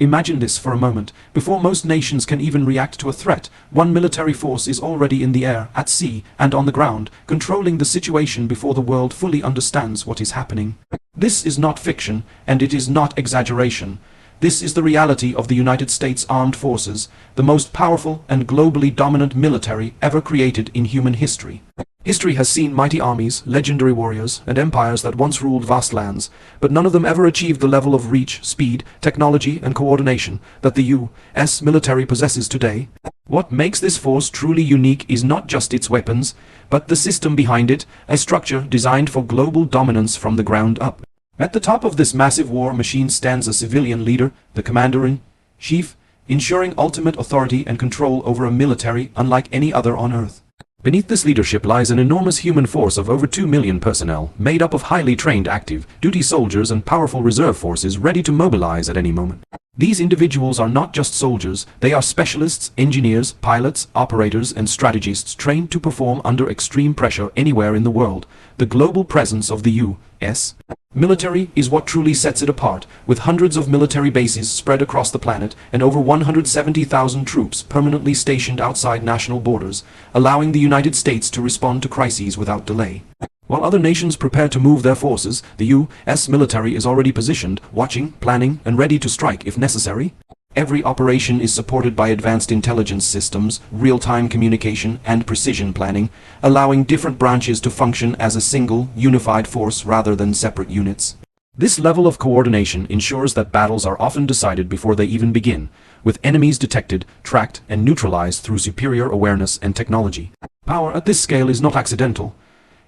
Imagine this for a moment. Before most nations can even react to a threat, one military force is already in the air, at sea, and on the ground, controlling the situation before the world fully understands what is happening. This is not fiction, and it is not exaggeration. This is the reality of the United States Armed Forces, the most powerful and globally dominant military ever created in human history. History has seen mighty armies, legendary warriors, and empires that once ruled vast lands, but none of them ever achieved the level of reach, speed, technology, and coordination that the U.S. military possesses today. What makes this force truly unique is not just its weapons, but the system behind it, a structure designed for global dominance from the ground up. At the top of this massive war machine stands a civilian leader, the commander-in-chief, ensuring ultimate authority and control over a military unlike any other on Earth. Beneath this leadership lies an enormous human force of over 2 million personnel, made up of highly trained active duty soldiers and powerful reserve forces ready to mobilize at any moment. These individuals are not just soldiers, they are specialists, engineers, pilots, operators, and strategists trained to perform under extreme pressure anywhere in the world. The global presence of the U.S. military is what truly sets it apart, with hundreds of military bases spread across the planet and over 170,000 troops permanently stationed outside national borders, allowing the United States to respond to crises without delay. While other nations prepare to move their forces, the U.S. military is already positioned, watching, planning, and ready to strike if necessary. Every operation is supported by advanced intelligence systems, real-time communication, and precision planning, allowing different branches to function as a single, unified force rather than separate units. This level of coordination ensures that battles are often decided before they even begin, with enemies detected, tracked, and neutralized through superior awareness and technology. Power at this scale is not accidental.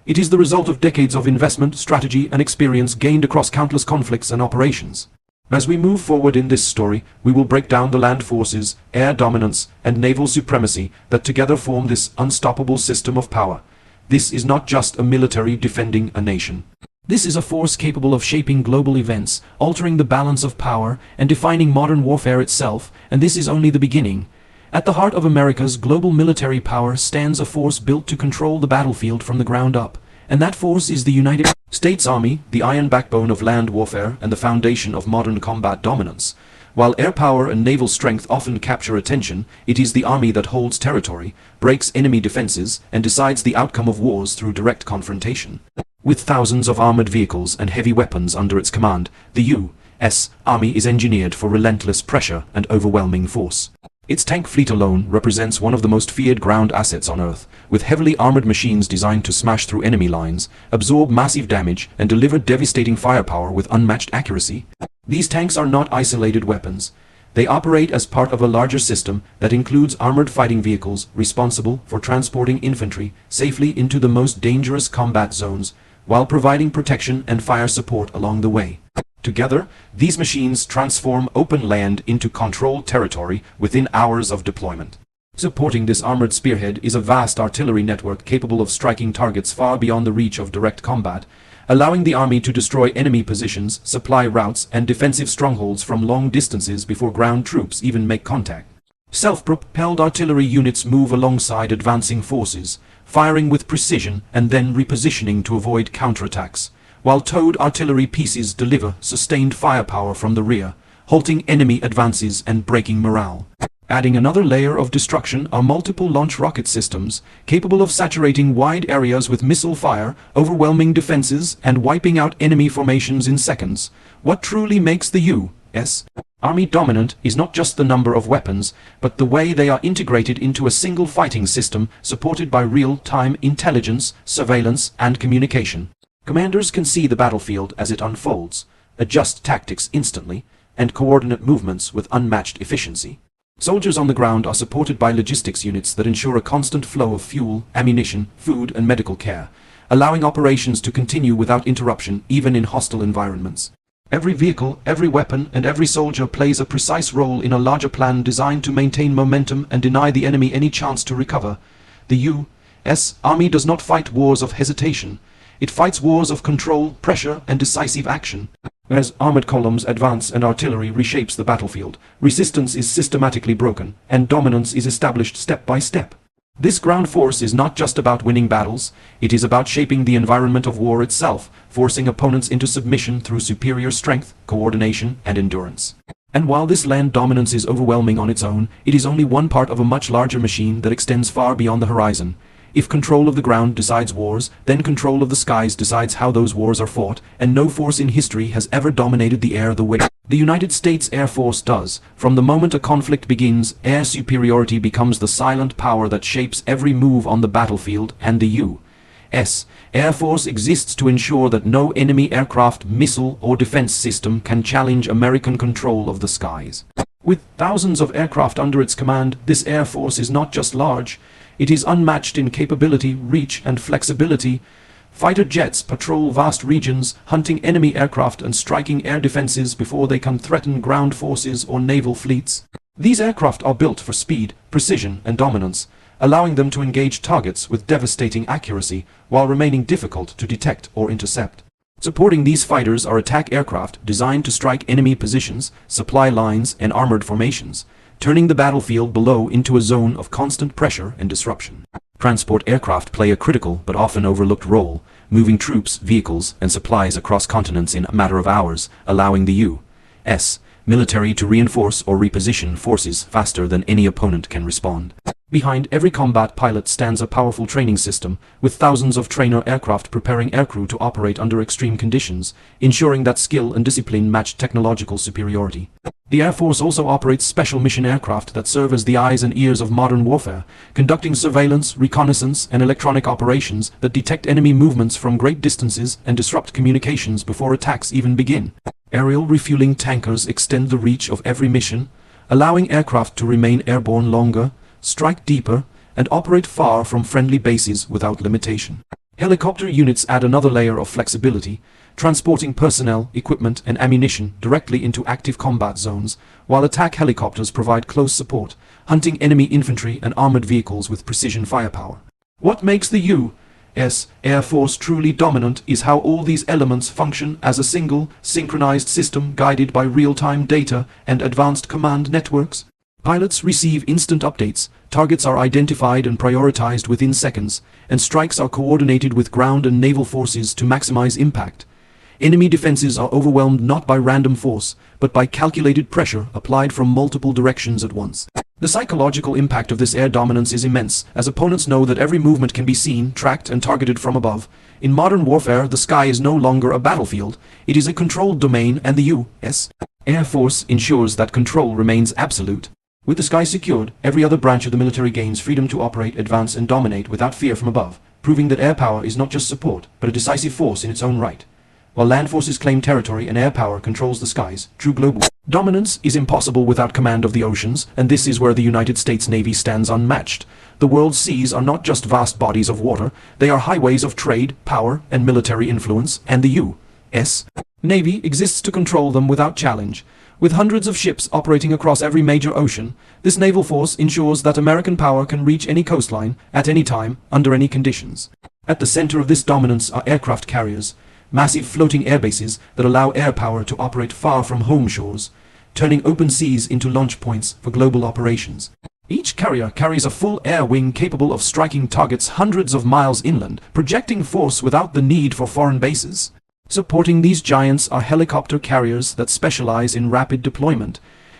It is the result of decades of investment, strategy, and experience gained across countless conflicts and operations. As we move forward in this story, we will break down the land forces, air dominance, and naval supremacy that together form this unstoppable system of power. This is not just a military defending a nation. This is a force capable of shaping global events, altering the balance of power, and defining modern warfare itself, and this is only the beginning. At the heart of America's global military power stands a force built to control the battlefield from the ground up. And that force is the United States Army, the iron backbone of land warfare and the foundation of modern combat dominance. While air power and naval strength often capture attention, it is the army that holds territory, breaks enemy defenses, and decides the outcome of wars through direct confrontation. With thousands of armored vehicles and heavy weapons under its command, the U.S. Army is engineered for relentless pressure and overwhelming force. Its tank fleet alone represents one of the most feared ground assets on Earth, with heavily armored machines designed to smash through enemy lines, absorb massive damage, and deliver devastating firepower with unmatched accuracy. These tanks are not isolated weapons. They operate as part of a larger system that includes armored fighting vehicles responsible for transporting infantry safely into the most dangerous combat zones, while providing protection and fire support along the way. Together, these machines transform open land into controlled territory within hours of deployment. Supporting this armored spearhead is a vast artillery network capable of striking targets far beyond the reach of direct combat, allowing the army to destroy enemy positions, supply routes, and defensive strongholds from long distances before ground troops even make contact. Self-propelled artillery units move alongside advancing forces, firing with precision and then repositioning to avoid counterattacks, while towed artillery pieces deliver sustained firepower from the rear, halting enemy advances and breaking morale. Adding another layer of destruction are multiple launch rocket systems, capable of saturating wide areas with missile fire, overwhelming defenses, and wiping out enemy formations in seconds. What truly makes the U.S. Army dominant is not just the number of weapons, but the way they are integrated into a single fighting system supported by real-time intelligence, surveillance, and communication. Commanders can see the battlefield as it unfolds, adjust tactics instantly, and coordinate movements with unmatched efficiency. Soldiers on the ground are supported by logistics units that ensure a constant flow of fuel, ammunition, food, and medical care, allowing operations to continue without interruption even in hostile environments. Every vehicle, every weapon, and every soldier plays a precise role in a larger plan designed to maintain momentum and deny the enemy any chance to recover. The U.S. Army does not fight wars of hesitation. It fights wars of control, pressure, and decisive action. As armored columns advance and artillery reshapes the battlefield, resistance is systematically broken, and dominance is established step by step. This ground force is not just about winning battles, it is about shaping the environment of war itself, forcing opponents into submission through superior strength, coordination, and endurance. And while this land dominance is overwhelming on its own, it is only one part of a much larger machine that extends far beyond the horizon. If control of the ground decides wars, then control of the skies decides how those wars are fought, and no force in history has ever dominated the air the way the United States Air Force does. From the moment a conflict begins, air superiority becomes the silent power that shapes every move on the battlefield, and the U.S. Air Force exists to ensure that no enemy aircraft, missile, or defense system can challenge American control of the skies. With thousands of aircraft under its command, this Air Force is not just large, it is unmatched in capability, reach, and flexibility. Fighter jets patrol vast regions, hunting enemy aircraft and striking air defenses before they can threaten ground forces or naval fleets. These aircraft are built for speed, precision, and dominance, allowing them to engage targets with devastating accuracy while remaining difficult to detect or intercept. Supporting these fighters are attack aircraft designed to strike enemy positions, supply lines, and armored formations, turning the battlefield below into a zone of constant pressure and disruption. Transport aircraft play a critical but often overlooked role, moving troops, vehicles, and supplies across continents in a matter of hours, allowing the U.S. military to reinforce or reposition forces faster than any opponent can respond. Behind every combat pilot stands a powerful training system, with thousands of trainer aircraft preparing aircrew to operate under extreme conditions, ensuring that skill and discipline match technological superiority. The Air Force also operates special mission aircraft that serve as the eyes and ears of modern warfare, conducting surveillance, reconnaissance, and electronic operations that detect enemy movements from great distances and disrupt communications before attacks even begin. Aerial refueling tankers extend the reach of every mission, allowing aircraft to remain airborne longer, strike deeper, and operate far from friendly bases without limitation. Helicopter units add another layer of flexibility, transporting personnel, equipment, and ammunition directly into active combat zones, while attack helicopters provide close support, hunting enemy infantry and armored vehicles with precision firepower. What makes the U.S. Air Force truly dominant is how all these elements function as a single, synchronized system guided by real-time data and advanced command networks. Pilots receive instant updates, targets are identified and prioritized within seconds, and strikes are coordinated with ground and naval forces to maximize impact. Enemy defenses are overwhelmed not by random force, but by calculated pressure applied from multiple directions at once. The psychological impact of this air dominance is immense, as opponents know that every movement can be seen, tracked, and targeted from above. In modern warfare, the sky is no longer a battlefield, it is a controlled domain, and the U.S. Air Force ensures that control remains absolute. With the sky secured, every other branch of the military gains freedom to operate, advance, and dominate without fear from above, proving that air power is not just support, but a decisive force in its own right. While land forces claim territory and air power controls the skies, true global dominance is impossible without command of the oceans, and this is where the United States Navy stands unmatched. The world's seas are not just vast bodies of water, they are highways of trade, power, and military influence, and the U.S. Navy exists to control them without challenge. With hundreds of ships operating across every major ocean, this naval force ensures that American power can reach any coastline, at any time, under any conditions. At the center of this dominance are aircraft carriers, massive floating airbases that allow air power to operate far from home shores, turning open seas into launch points for global operations. Each carrier carries a full air wing capable of striking targets hundreds of miles inland, projecting force without the need for foreign bases. Supporting these giants are helicopter carriers that specialize in rapid deployment,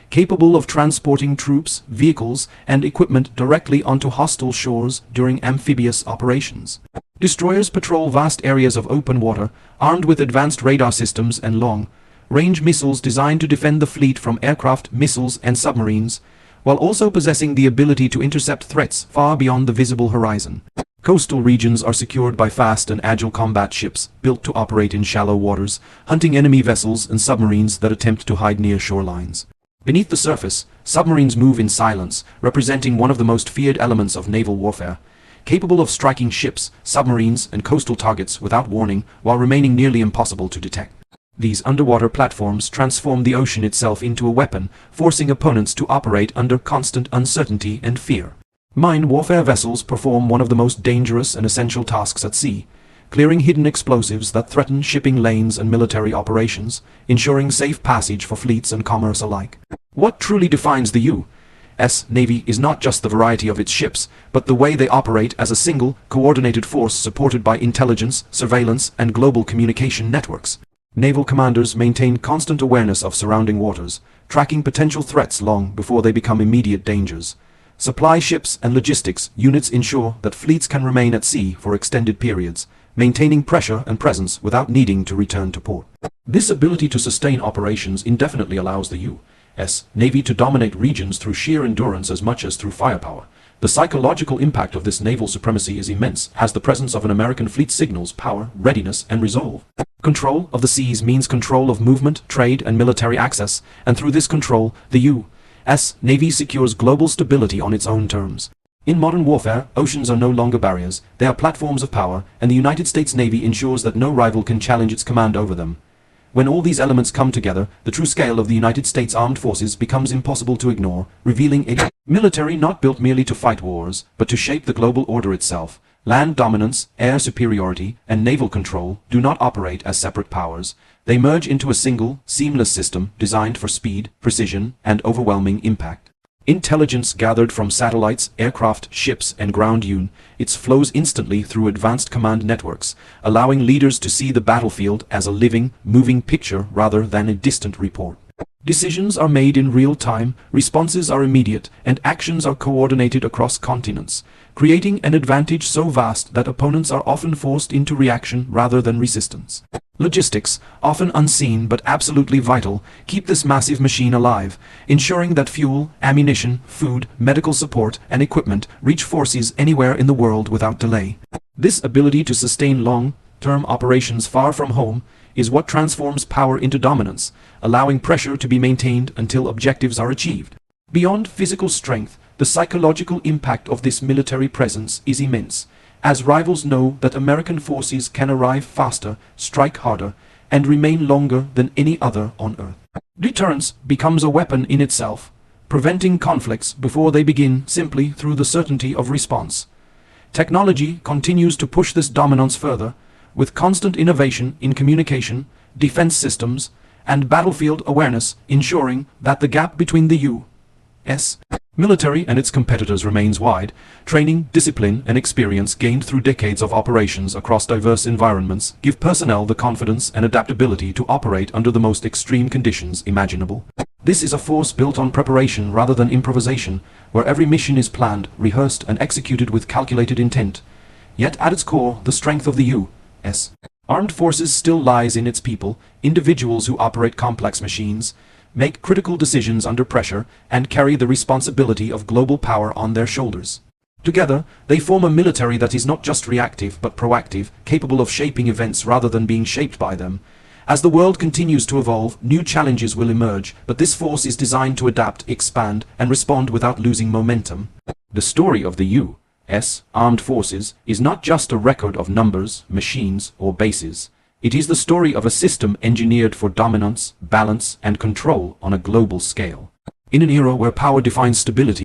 capable of transporting troops, vehicles, and equipment directly onto hostile shores during amphibious operations. Destroyers patrol vast areas of open water, armed with advanced radar systems and long-range missiles designed to defend the fleet from aircraft, missiles, and submarines, while also possessing the ability to intercept threats far beyond the visible horizon. Coastal regions are secured by fast and agile combat ships built to operate in shallow waters, hunting enemy vessels and submarines that attempt to hide near shorelines. Beneath the surface, submarines move in silence, representing one of the most feared elements of naval warfare, capable of striking ships, submarines, and coastal targets without warning while remaining nearly impossible to detect. These underwater platforms transform the ocean itself into a weapon, forcing opponents to operate under constant uncertainty and fear. Mine warfare vessels perform one of the most dangerous and essential tasks at sea, clearing hidden explosives that threaten shipping lanes and military operations, ensuring safe passage for fleets and commerce alike. What truly defines the U.S. Navy is not just the variety of its ships, but the way they operate as a single, coordinated force supported by intelligence, surveillance, and global communication networks. Naval commanders maintain constant awareness of surrounding waters, tracking potential threats long before they become immediate dangers. Supply ships and logistics units ensure that fleets can remain at sea for extended periods, maintaining pressure and presence without needing to return to port. This ability to sustain operations indefinitely allows the U.S. Navy to dominate regions through sheer endurance as much as through firepower. The psychological impact of this naval supremacy is immense, as the presence of an American fleet signals power, readiness, and resolve. Control of the seas means control of movement, trade, and military access, and through this control, the U.S. Navy secures global stability on its own terms. In modern warfare, oceans are no longer barriers, they are platforms of power, and the United States Navy ensures that no rival can challenge its command over them. When all these elements come together, the true scale of the United States Armed Forces becomes impossible to ignore, revealing a military not built merely to fight wars, but to shape the global order itself. Land dominance, air superiority, and naval control do not operate as separate powers. They merge into a single, seamless system designed for speed, precision, and overwhelming impact. Intelligence gathered from satellites, aircraft, ships, and ground units flows instantly through advanced command networks, allowing leaders to see the battlefield as a living, moving picture rather than a distant report. Decisions are made in real time, responses are immediate, and actions are coordinated across continents, creating an advantage so vast that opponents are often forced into reaction rather than resistance. Logistics, often unseen but absolutely vital, keep this massive machine alive, ensuring that fuel, ammunition, food, medical support, and equipment reach forces anywhere in the world without delay. This ability to sustain long-term operations far from home is what transforms power into dominance, allowing pressure to be maintained until objectives are achieved. Beyond physical strength, the psychological impact of this military presence is immense, as rivals know that American forces can arrive faster, strike harder, and remain longer than any other on Earth. Deterrence becomes a weapon in itself, preventing conflicts before they begin simply through the certainty of response. Technology continues to push this dominance further, with constant innovation in communication, defense systems, and battlefield awareness ensuring that the gap between the U.S. military and its competitors remains wide. Training, discipline, and experience gained through decades of operations across diverse environments give personnel the confidence and adaptability to operate under the most extreme conditions imaginable. This is a force built on preparation rather than improvisation, where every mission is planned, rehearsed, and executed with calculated intent. Yet at its core, the strength of the U.S. Armed Forces still lies in its people, individuals who operate complex machines, make critical decisions under pressure, and carry the responsibility of global power on their shoulders. Together, they form a military that is not just reactive but proactive, capable of shaping events rather than being shaped by them. As the world continues to evolve, new challenges will emerge, but this force is designed to adapt, expand, and respond without losing momentum. The story of the U.S. Armed Forces is not just a record of numbers, machines, or bases. It is the story of a system engineered for dominance, balance, and control on a global scale. In an era where power defines stability,